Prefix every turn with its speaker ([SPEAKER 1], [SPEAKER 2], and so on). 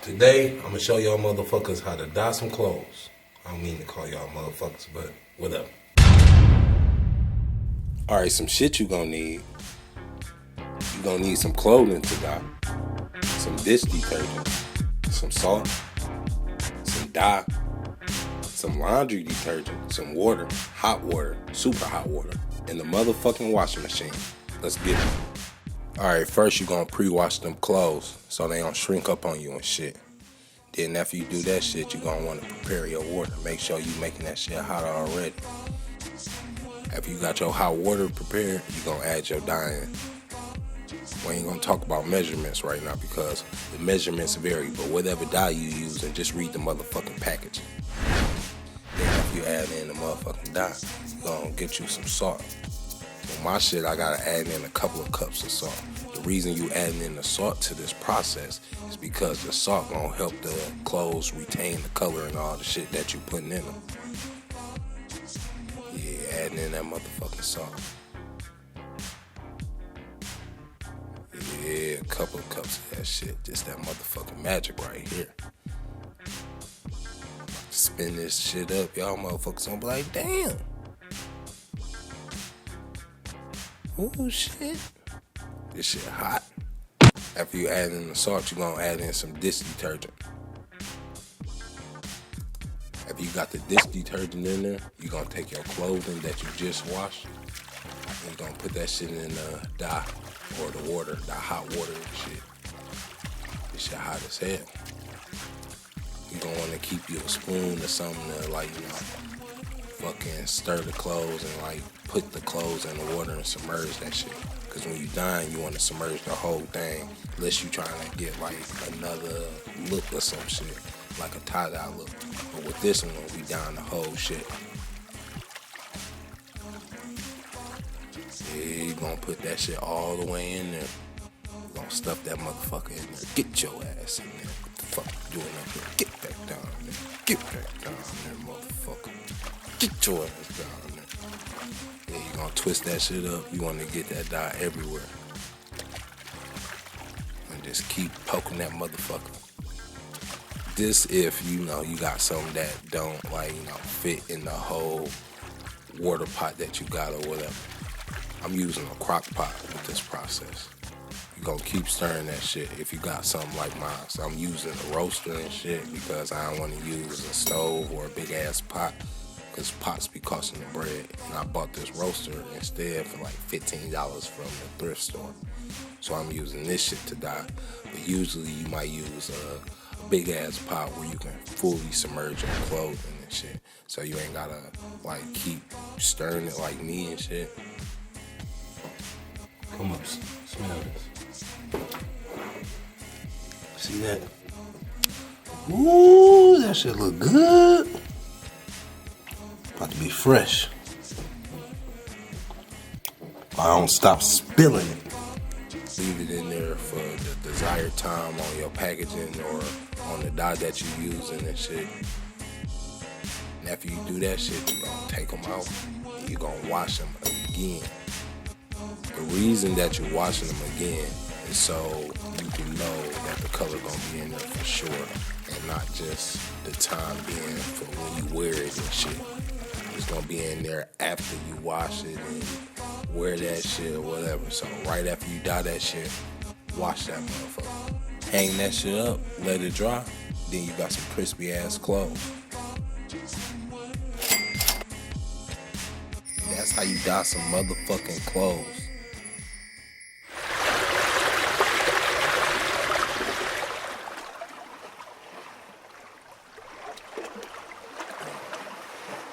[SPEAKER 1] Today, I'm gonna show y'all motherfuckers how to dye some clothes. I don't mean to call y'all motherfuckers, but whatever. Alright, some shit you gonna need. You gonna need some clothing to dye, some dish detergent, some salt, some dye, some laundry detergent, some water, hot water, super hot water, and the motherfucking washing machine. Let's get it. Alright, first you gonna pre-wash them clothes so they don't shrink up on you and shit. Then after you do that shit, you gonna wanna prepare your water. Make sure you making that shit hot already. After you got your hot water prepared, you gonna add your dye in. We ain't gonna talk about measurements right now because the measurements vary, but whatever dye you use, and just read the motherfucking package. Then after you add in the motherfucking dye, you gonna get you some salt. For my shit, I gotta add in a couple of cups of salt. The reason you adding in the salt to this process is because the salt gonna help the clothes retain the color and all the shit that you putting in them. Yeah, adding in that motherfucking salt. Yeah, a couple of cups of that shit. Just that motherfucking magic right here. Spin this shit up, y'all motherfuckers gonna be like, damn. Ooh, shit. This shit hot. After you add in the salt, you gonna add in some dish detergent. After you got the dish detergent in there, you gonna take your clothing that you just washed, and you gonna put that shit in the dye, or the water, the hot water and shit. This shit hot as hell. You gonna wanna keep you a spoon or something to, like, you know, fucking stir the clothes and, like, put the clothes in the water and submerge that shit. Cause when you dyeing, you wanna submerge the whole thing, unless you trying to get, like, another look or some shit, like a tie-dye look. But with this one, we dyeing the whole shit. Yeah, you gonna put that shit all the way in there. You gonna stuff that motherfucker in there. Get your ass in there. What the fuck you doing up here? Get back down there. Get back down there, motherfucker. Get your ass down there. Yeah, you gonna twist that shit up. You wanna get that dye everywhere. And just keep poking that motherfucker. This if, you know, you got something that don't, like, you know, fit in the whole water pot that you got or whatever. I'm using a crock pot with this process. You gonna keep stirring that shit if you got something like mine. So I'm using a roaster and shit because I don't want to use a stove or a big ass pot because pots be costing the bread. And I bought this roaster instead for like $15 from the thrift store. So I'm using this shit to dye. But usually you might use a big ass pot where you can fully submerge your clothing and shit. So you ain't gotta, like, keep stirring it like me and shit. Come up, smell this. See that? Ooh, that shit look good. About to be fresh. I don't stop spilling it. Leave it in there for the desired time on your packaging or on the dye that you using and shit. And after you do that shit, you're gonna take them out and you're gonna wash them again. The reason that you're washing them again is so you can know that the color gonna be in there for sure, and not just the time being for when you wear it and shit. It's gonna be in there after you wash it and wear that shit or whatever. So right after you dye that shit, wash that motherfucker. Hang that shit up, let it dry, then you got some crispy ass clothes. That's how you dye some motherfucking clothes.